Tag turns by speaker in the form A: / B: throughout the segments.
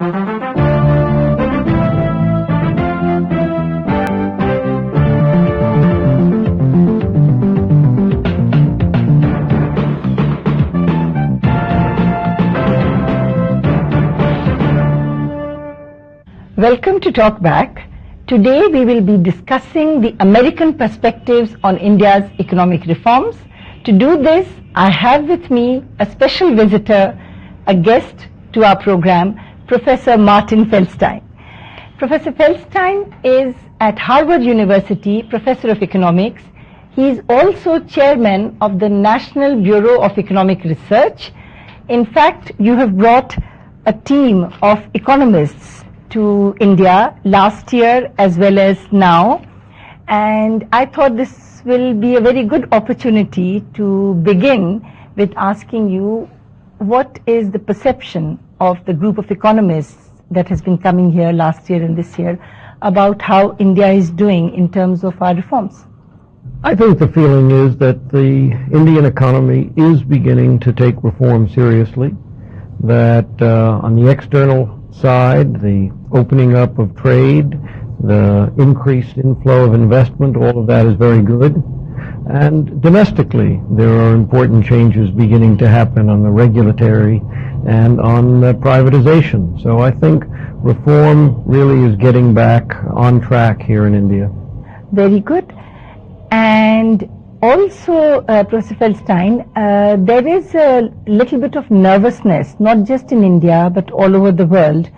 A: Welcome to Talk Back. Today we will be discussing the American perspectives on India's economic reforms. To do this, I have with me a special visitor, a guest to our program, Professor Martin Feldstein. Professor Feldstein is at Harvard University, Professor of Economics. He is also Chairman of the National Bureau of Economic Research. In fact, you have brought a team of economists to India last year as well as now, and I thought this will be a very good opportunity to begin with asking you what is the perception of the group of economists that has been coming here last year and this year about how India is doing in terms of our reforms.
B: I think the feeling is that the Indian economy is beginning to take reform seriously, that on the external side, the opening up of trade, the increased inflow of investment, all of that is very good. And domestically, there are important changes beginning to happen on the regulatory and on privatization. So I think reform really is getting back on track here in India.
A: Very good. And also, Professor Feldstein, there is a little bit of nervousness, not just in India, but all over the world,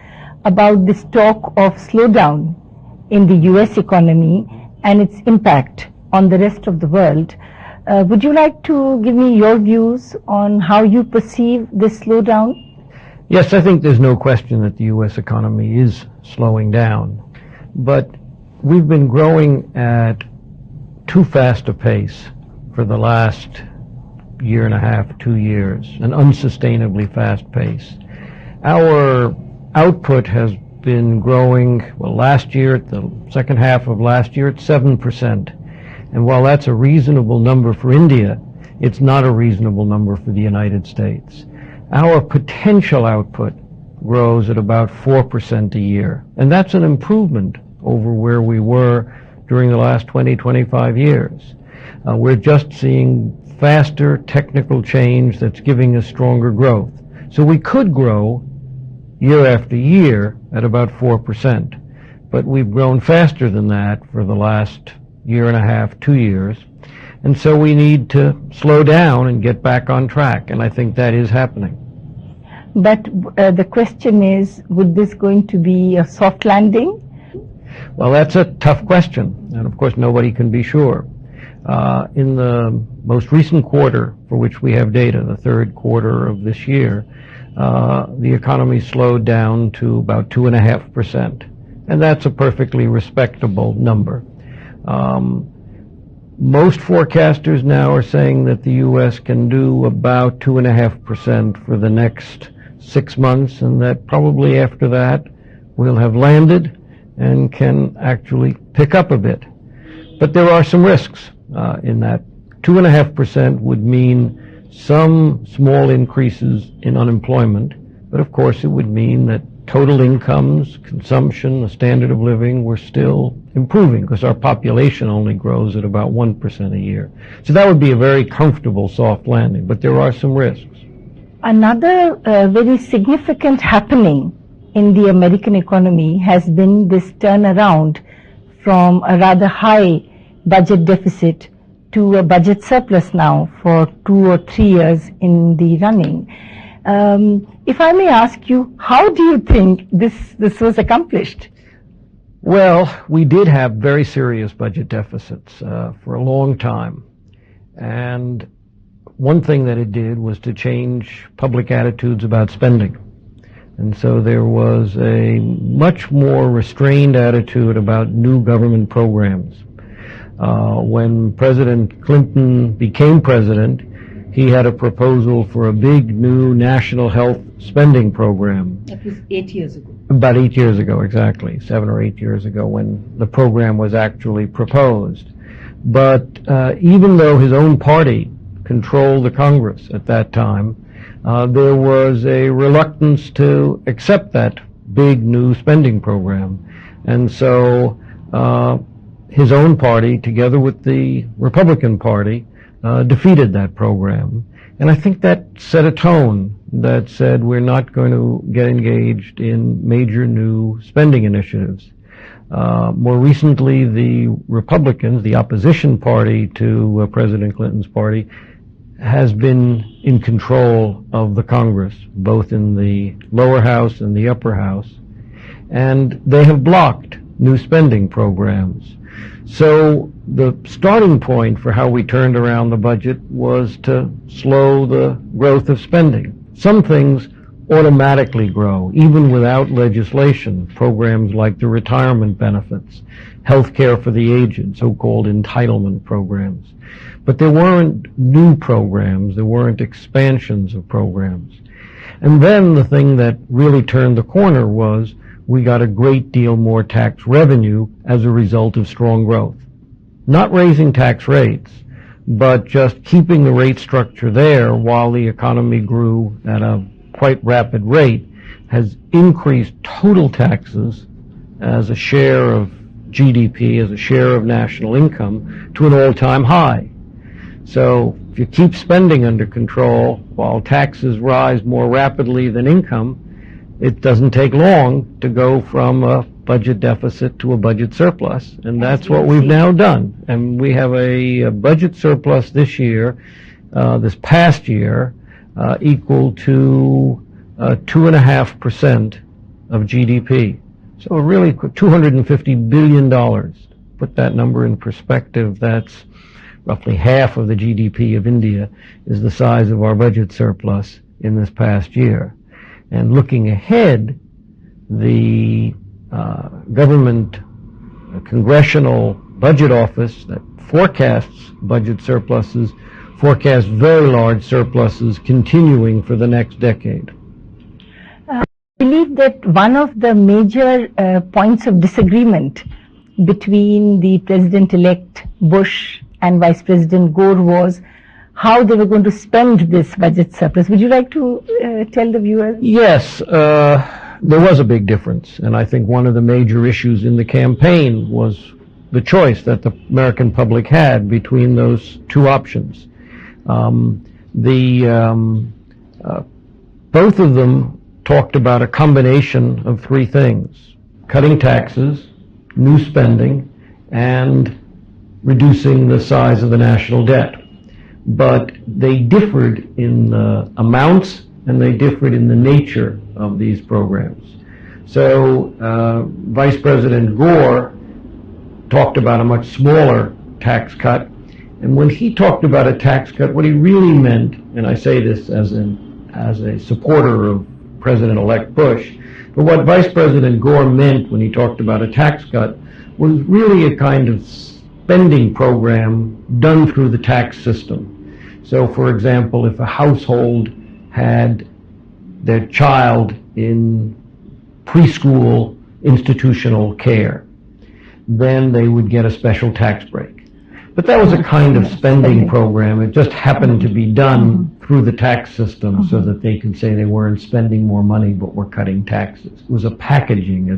A: about this talk of slowdown in the US economy and its impact on the rest of the world. Would you like to give me your views on how you perceive this slowdown?
B: Yes, I think there's no question that the US economy is slowing down, but we've been growing at too fast a pace for the last year and a half, 2 years, an unsustainably fast pace. Our output has been growing, well, last year, at the second half of last year, at 7%. And while that's a reasonable number for India, it's not a reasonable number for the United States. Our potential output grows at about 4% a year. And that's an improvement over where we were during the last 20, 25 years. We're just seeing faster technical change that's giving us stronger growth. So we could grow year after year at about 4%, but we've grown faster than that for the last year and a half, 2 years. And so we need to slow down and get back on track, and I think that is happening.
A: But the question is, would this going to be a soft landing?
B: Well, that's a tough question, and of course nobody can be sure. In the most recent quarter for which we have data, the third quarter of this year, the economy slowed down to about 2.5%, and that's a perfectly respectable number. Most forecasters now are saying that the U.S. can do about 2.5% for the next 6 months, and that probably after that we'll have landed and can actually pick up a bit. But there are some risks in that. 2.5% would mean some small increases in unemployment, but of course it would mean that total incomes, consumption, the standard of living were still improving because our population only grows at about 1% a year. So that would be a very comfortable soft landing, but there are some risks.
A: Another very significant happening in the American economy has been this turnaround from a rather high budget deficit to a budget surplus now for 2 or 3 years in the running. If I may ask you, how do you think this was accomplished?
B: Well, we did have very serious budget deficits for a long time. And one thing that it did was to change public attitudes about spending. And so there was a much more restrained attitude about new government programs. When President Clinton became president, he had a proposal for a big new national health spending program.
A: That was 8 years ago.
B: About 8 years ago, exactly, 7 or 8 years ago when the program was actually proposed. But even though his own party controlled the Congress at that time, there was a reluctance to accept that big new spending program. And so his own party, together with the Republican Party, defeated that program. And I think that set a tone that said we're not going to get engaged in major new spending initiatives. More recently, the Republicans, the opposition party to President Clinton's party, has been in control of the Congress, both in the lower house and the upper house, and they have blocked new spending programs. So the starting point for how we turned around the budget was to slow the growth of spending. Some things automatically grow, even without legislation. Programs like the retirement benefits, health care for the aged, so-called entitlement programs. But there weren't new programs, there weren't expansions of programs. And then the thing that really turned the corner was we got a great deal more tax revenue as a result of strong growth. Not raising tax rates, but just keeping the rate structure there while the economy grew at a quite rapid rate has increased total taxes as a share of GDP, as a share of national income, to an all-time high. So if you keep spending under control while taxes rise more rapidly than income, it doesn't take long to go from a budget deficit to a budget surplus, and that's what we've now done. And we have a budget surplus this year, this past year, equal to 2.5% of GDP. So really $250 billion. Put that number in perspective, that's roughly half of the GDP of India is the size of our budget surplus in this past year. And looking ahead, the government congressional budget office that forecasts budget surpluses forecasts very large surpluses continuing for the next decade.
A: I believe that one of the major points of disagreement between the President-elect Bush and Vice President Gore was how they were going to spend this budget surplus. Would you like to tell the viewers?
B: Yes, there was a big difference, and I think one of the major issues in the campaign was the choice that the American public had between those two options. Both of them talked about a combination of three things: cutting taxes, new spending, and reducing the size of the national debt. But they differed in the amounts and they differed in the nature of these programs. So Vice President Gore talked about a much smaller tax cut, and when he talked about a tax cut, what he really meant, and I say this as a supporter of President-elect Bush, but what Vice President Gore meant when he talked about a tax cut was really a kind of spending program done through the tax system. So, for example, if a household had their child in preschool institutional care, then they would get a special tax break. But that was a kind of spending program. It just happened to be done through the tax system so that they could say they weren't spending more money but were cutting taxes. It was a packaging,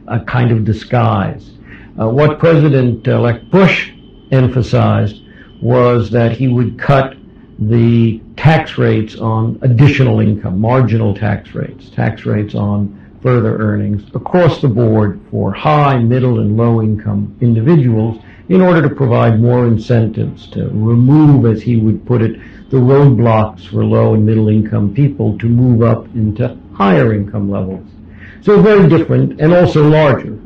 B: a kind of disguise. What President-elect Bush emphasized was that he would cut the tax rates on additional income, marginal tax rates on further earnings across the board for high, middle, and low income individuals in order to provide more incentives to remove, as he would put it, the roadblocks for low and middle income people to move up into higher income levels. So very different and also larger.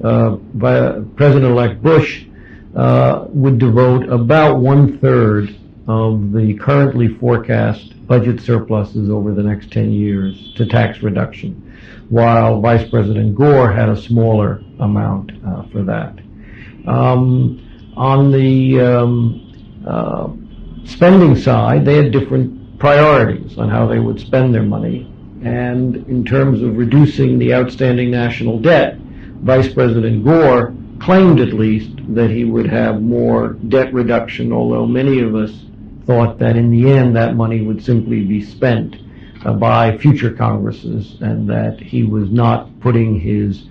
B: President-elect Bush would devote about 1/3 of the currently forecast budget surpluses over the next 10 years to tax reduction, while Vice President Gore had a smaller amount for that. On the spending side, they had different priorities on how they would spend their money. And in terms of reducing the outstanding national debt, Vice President Gore claimed at least that he would have more debt reduction, although many of us thought that in the end that money would simply be spent by future Congresses, and that he was not putting his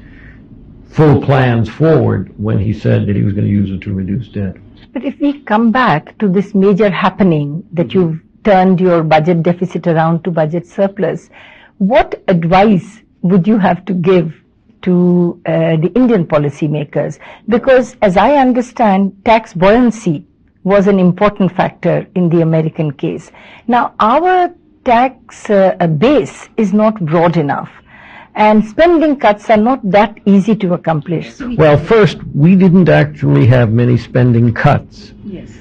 B: full plans forward when he said that he was going to use it to reduce debt.
A: But if we come back to this major happening that you've turned your budget deficit around to budget surplus, what advice would you have to give to the Indian policymakers? Because as I understand, tax buoyancy was an important factor in the American case. Now, our tax base is not broad enough, and spending cuts are not that easy to accomplish.
B: Well, first, we didn't actually have many spending cuts.
A: Yes.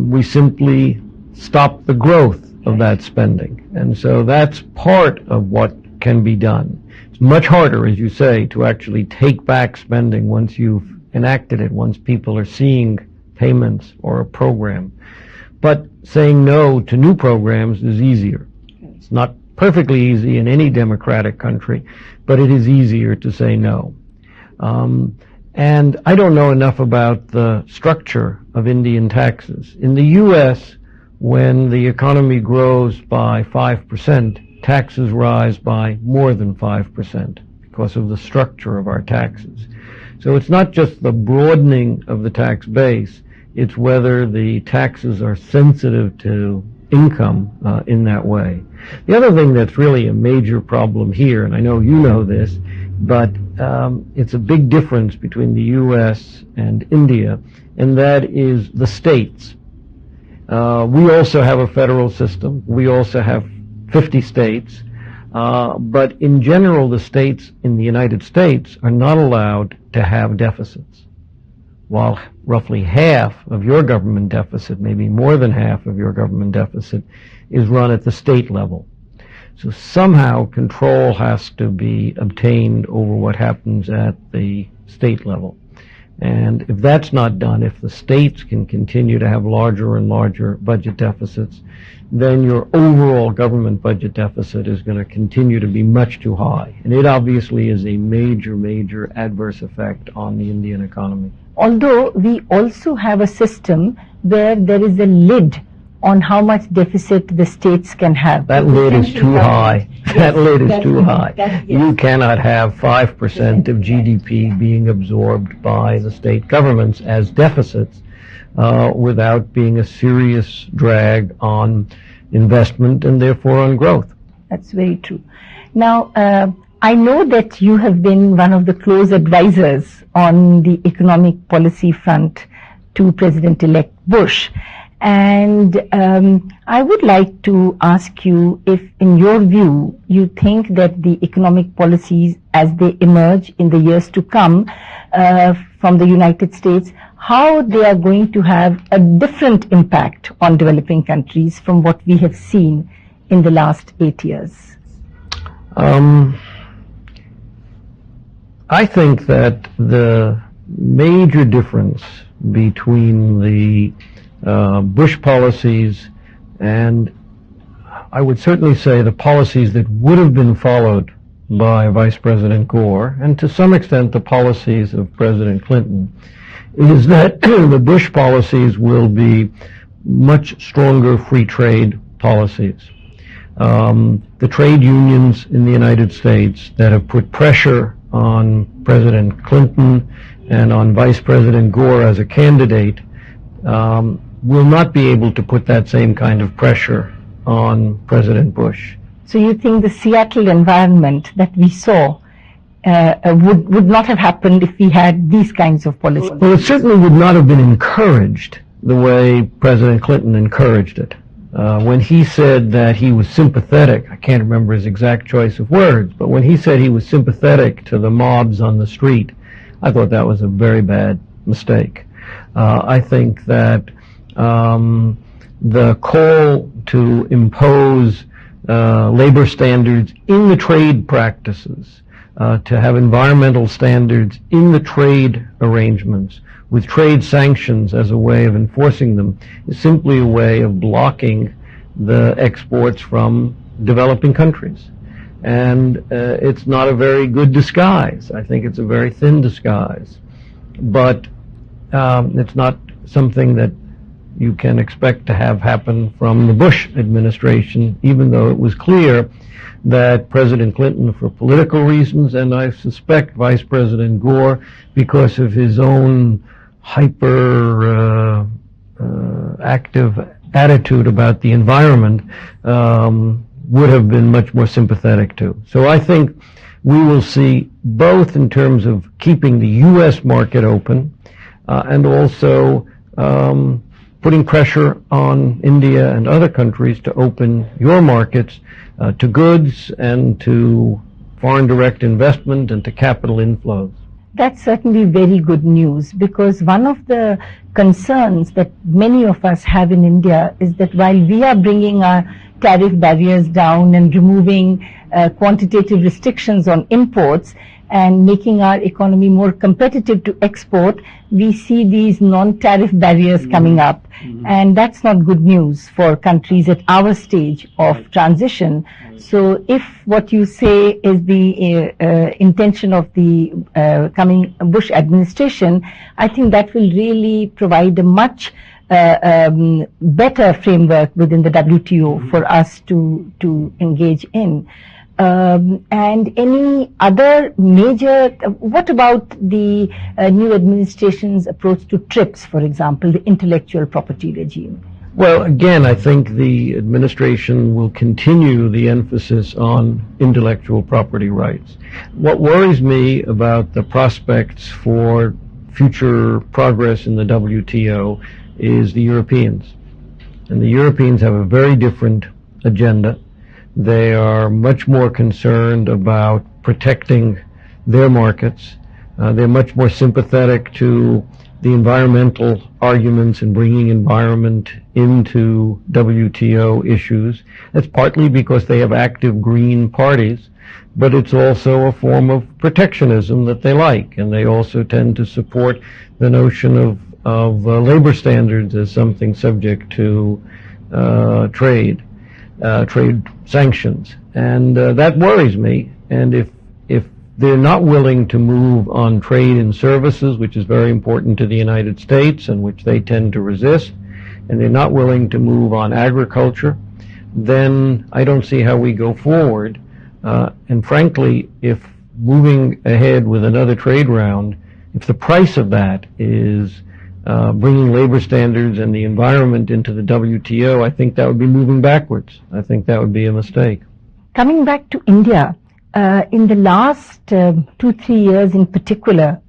B: We simply stopped the growth of that spending. And so that's part of what can be done. It's much harder, as you say, to actually take back spending once you've enacted it, once people are seeing payments or a program. But saying no to new programs is easier. It's not perfectly easy in any democratic country, but it is easier to say no. And I don't know enough about the structure of Indian taxes. In the U.S., when the economy grows by 5%, taxes rise by more than 5% because of the structure of our taxes. So it's not just the broadening of the tax base, it's whether the taxes are sensitive to income in that way. The other thing that's really a major problem here, and I know you know this, but it's a big difference between the U.S. and India, and that is the states. We also have a federal system. We also have 50 states. But in general, the states in the United States are not allowed to have deficits. While roughly half of your government deficit, maybe more than half of your government deficit, is run at the state level. So somehow control has to be obtained over what happens at the state level. And if that's not done, if the states can continue to have larger and larger budget deficits, then your overall government budget deficit is going to continue to be much too high. And it obviously is a major, major adverse effect on the Indian economy.
A: Although we also have a system where there is a lid on how much deficit the states can have.
B: That lid is too high. That lid is too high. You cannot have 5% of GDP being absorbed by the state governments as deficits without being a serious drag on investment and therefore on growth.
A: That's very true. Now, I know that you have been one of the close advisors on the economic policy front to President-elect Bush. And I would like to ask you if, in your view, you think that the economic policies as they emerge in the years to come from the United States, how they are going to have a different impact on developing countries from what we have seen in the last 8 years?
B: I think that the major difference between the Bush policies and I would certainly say the policies that would have been followed by Vice President Gore and to some extent the policies of President Clinton is that the Bush policies will be much stronger free trade policies. The trade unions in the United States that have put pressure on President Clinton and on Vice President Gore as a candidate will not be able to put that same kind of pressure on President Bush.
A: So you think the Seattle environment that we saw would not have happened if we had these kinds of policies?
B: Well, it certainly would not have been encouraged the way President Clinton encouraged it. When he said that he was sympathetic, I can't remember his exact choice of words, but when he said he was sympathetic to the mobs on the street, I thought that was a very bad mistake. I think that the call to impose labor standards in the trade practices, to have environmental standards in the trade arrangements, with trade sanctions as a way of enforcing them, is simply a way of blocking the exports from developing countries. And it's not a very good disguise. I think it's a very thin disguise. But it's not something that you can expect to have happen from the Bush administration, even though it was clear that President Clinton, for political reasons, and I suspect Vice President Gore, because of his own hyper active attitude about the environment, would have been much more sympathetic to. So I think we will see both in terms of keeping the U.S. market open and also putting pressure on India and other countries to open your markets to goods and to foreign direct investment and to capital inflows.
A: That's certainly very good news, because one of the concerns that many of us have in India is that while we are bringing our tariff barriers down and removing quantitative restrictions on imports and making our economy more competitive to export, we see these non-tariff barriers coming up. And that's not good news for countries at our stage of transition. So if what you say is the intention of the coming Bush administration, I think that will really provide a much better framework within the WTO for us to engage in. And any other major, what about the new administration's approach to TRIPS, for example, the intellectual property regime?
B: Well, again, I think the administration will continue the emphasis on intellectual property rights. What worries me about the prospects for future progress in the WTO is the Europeans. And the Europeans have a very different agenda. They are much more concerned about protecting their markets. They're much more sympathetic to the environmental arguments and bringing environment into WTO issues. That's partly because they have active green parties, but it's also a form of protectionism that they like, and they also tend to support the notion of labor standards as something subject to trade sanctions. And that worries me. And if they're not willing to move on trade and services, which is very important to the United States and which they tend to resist, and they're not willing to move on agriculture, then I don't see how we go forward. And frankly, if moving ahead with another trade round, if the price of that is bringing labor standards and the environment into the WTO, I think that would be moving backwards. I think that would be a mistake.
A: Coming back to India, in the last 2-3 years in particular,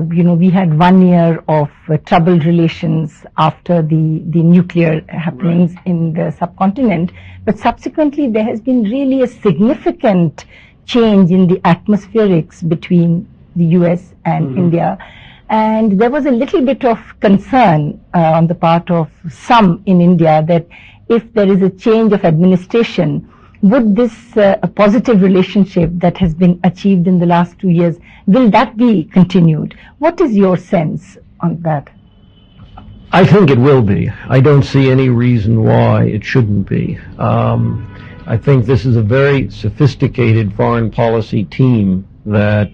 A: we had 1 year of troubled relations after the nuclear happenings in the subcontinent, but subsequently there has been really a significant change in the atmospherics between the US and India. And there was a little bit of concern on the part of some in India that if there is a change of administration, would this positive relationship that has been achieved in the last 2 years, will that be continued? What is your sense on that?
B: I think it will be. I don't see any reason why it shouldn't be. I think this is a very sophisticated foreign policy team that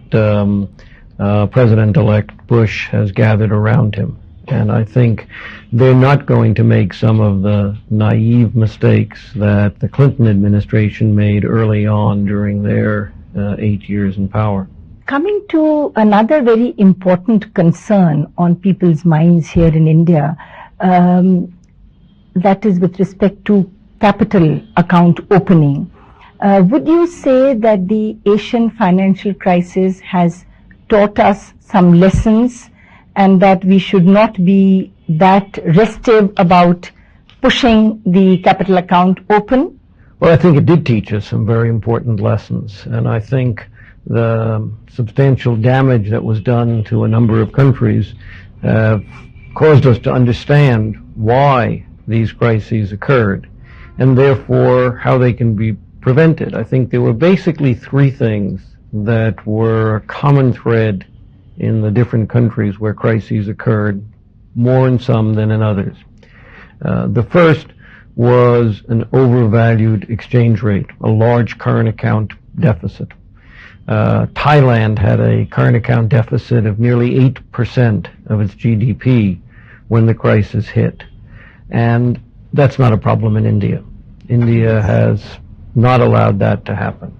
B: President-elect Bush has gathered around him. And I think they're not going to make some of the naive mistakes that the Clinton administration made early on during their 8 years in power.
A: Coming to another very important concern on people's minds here in India, that is with respect to capital account opening. Would you say that the Asian financial crisis has taught us some lessons, and that we should not be that restive about pushing the capital account open?
B: Well, I think it did teach us some very important lessons, and I think the substantial damage that was done to a number of countries caused us to understand why these crises occurred, and therefore how they can be prevented. I think there were basically 3 things that were a common thread in the different countries where crises occurred, more in some than in others. The first was an overvalued exchange rate, a large current account deficit. Thailand had a current account deficit of nearly 8% of its GDP when the crisis hit. And that's not a problem in India. India has not allowed that to happen.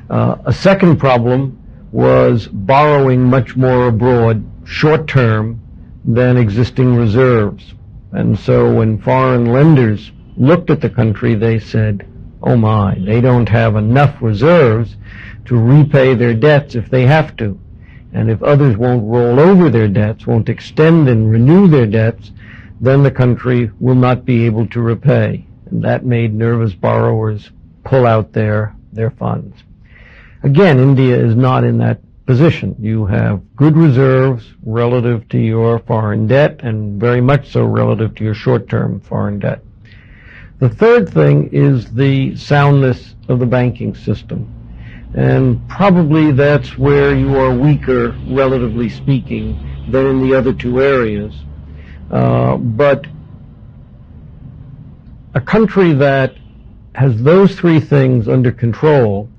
B: A second problem was borrowing much more abroad, short-term, than existing reserves. And so when foreign lenders looked at the country, they said, oh my, they don't have enough reserves to repay their debts if they have to. And if others won't roll over their debts, won't extend and renew their debts, then the country will not be able to repay. And that made nervous borrowers pull out their funds. Again, India is not in that position. You have good reserves relative to your foreign debt, and very much so relative to your short-term foreign debt. The third thing is the soundness of the banking system. And probably that's where you are weaker, relatively speaking, than in the other two areas. But a country that has those three things under control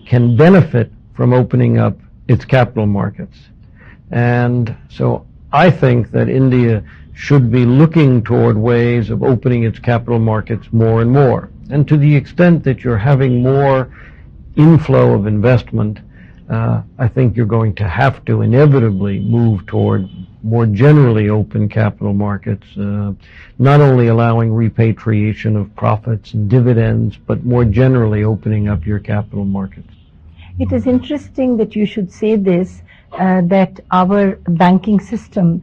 B: can benefit from opening up its capital markets. And so I think that India should be looking toward ways of opening its capital markets more and more. And to the extent that you're having more inflow of investment, I think you're going to have to inevitably move toward more generally open capital markets, not only allowing repatriation of profits and dividends, but more generally opening up your capital markets.
A: It is interesting that you should say this, that our banking system,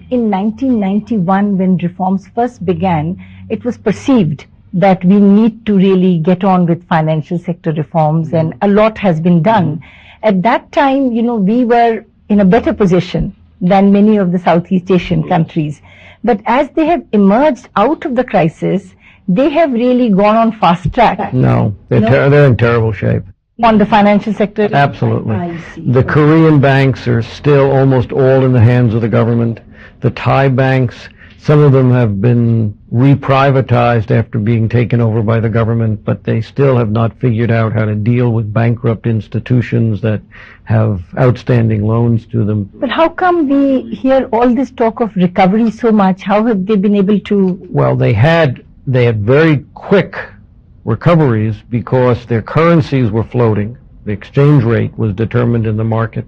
A: in 1991 when reforms first began, it was perceived that we need to really get on with financial sector reforms, and a lot has been done. At that time, we were in a better position than many of the Southeast Asian countries. But as they have emerged out of the crisis, they have really gone on fast track.
B: No, they're in terrible shape.
A: On the financial sector?
B: Absolutely.
A: I see.
B: The Korean banks are still almost all in the hands of the government. The Thai banks, some of them have been reprivatized after being taken over by the government, but they still have not figured out how to deal with bankrupt institutions that have outstanding loans to them.
A: But how come we hear all this talk of recovery so much? How have they been able to?
B: Well, they had very quick recoveries because their currencies were floating. The exchange rate was determined in the market.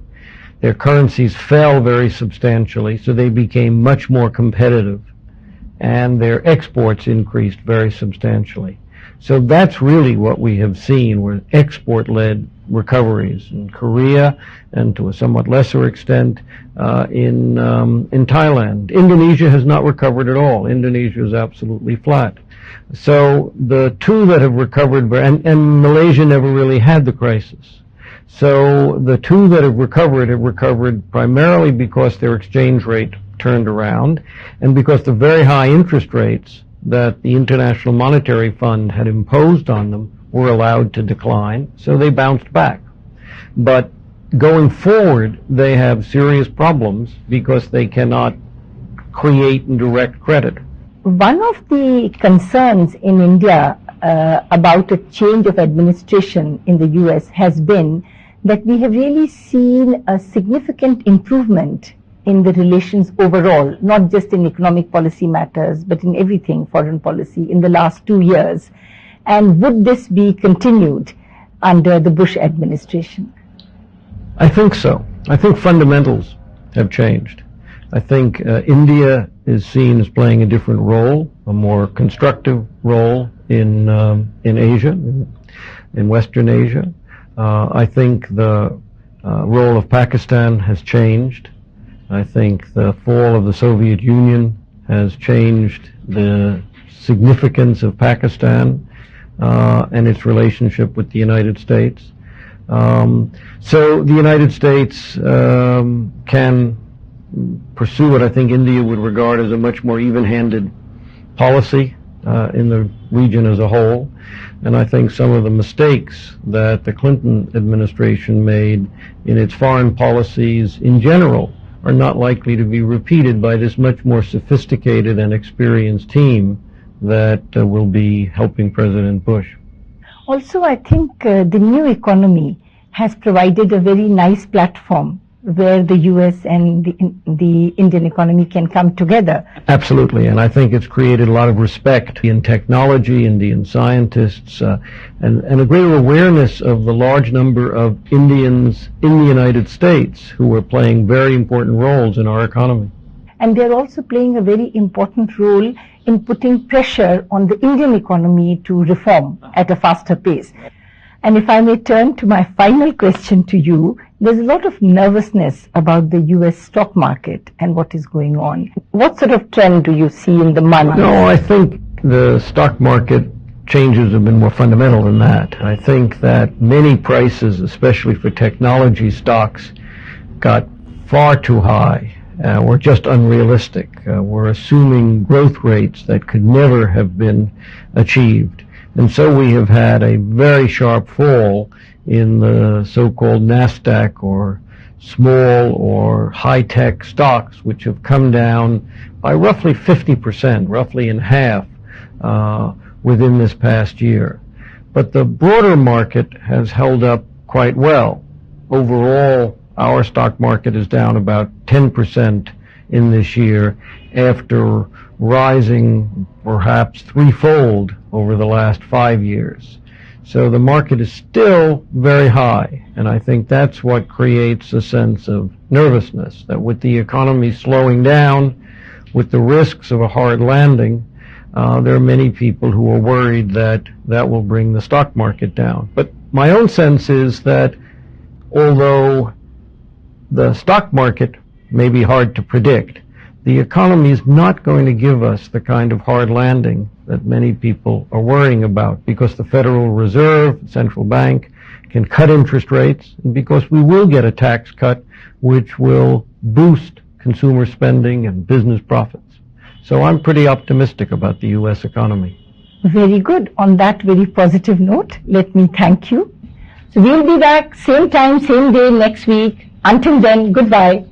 B: Their currencies fell very substantially, so they became much more competitive, and their exports increased very substantially. So that's really what we have seen, were export-led recoveries in Korea, and to a somewhat lesser extent in Thailand. Indonesia has not recovered at all. Indonesia is absolutely flat. So the two that have recovered, and Malaysia never really had the crisis. So the two that have recovered primarily because their exchange rate turned around, and because the very high interest rates that the International Monetary Fund had imposed on them were allowed to decline, so they bounced back. But going forward, they have serious problems because they cannot create and direct credit.
A: One of the concerns in India about a change of administration in the US has been that we have really seen a significant improvement in the relations overall, not just in economic policy matters, but in everything, foreign policy, in the last 2 years. And would this be continued under the Bush administration?
B: I think so. I think fundamentals have changed. I think India is seen as playing a different role, a more constructive role in Asia, in Western Asia. I think the role of Pakistan has changed. I think the fall of the Soviet Union has changed the significance of Pakistan and its relationship with the United States. So the United States can pursue what I think India would regard as a much more even-handed policy in the region as a whole. And I think some of the mistakes that the Clinton administration made in its foreign policies in general are not likely to be repeated by this much more sophisticated and experienced team that will be helping President Bush.
A: Also, I think the new economy has provided a very nice platform where the US and the Indian economy can come together.
B: Absolutely, and I think it's created a lot of respect in technology, Indian scientists, and a greater awareness of the large number of Indians in the United States who are playing very important roles in our economy.
A: And they're also playing a very important role in putting pressure on the Indian economy to reform at a faster pace. And if I may turn to my final question to you, there's a lot of nervousness about the US stock market and what is going on. What sort of trend do you see in the month?
B: No, I think the stock market changes have been more fundamental than that. I think that many prices, especially for technology stocks, got far too high. Were just unrealistic. We're assuming growth rates that could never have been achieved. And so we have had a very sharp fall in the so-called NASDAQ or small or high-tech stocks, which have come down by roughly 50%, roughly in half, within this past year. But the broader market has held up quite well. Overall, our stock market is down about 10% in this year after rising perhaps threefold over the last 5 years. So the market is still very high, and I think that's what creates a sense of nervousness, that with the economy slowing down, with the risks of a hard landing, there are many people who are worried that that will bring the stock market down. But my own sense is that although the stock market may be hard to predict, the economy is not going to give us the kind of hard landing that many people are worrying about, because the Federal Reserve, central bank, can cut interest rates, and because we will get a tax cut which will boost consumer spending and business profits. So I'm pretty optimistic about the U.S. economy.
A: Very good. On that very positive note, let me thank you. So we'll be back same time, same day next week. Until then, goodbye.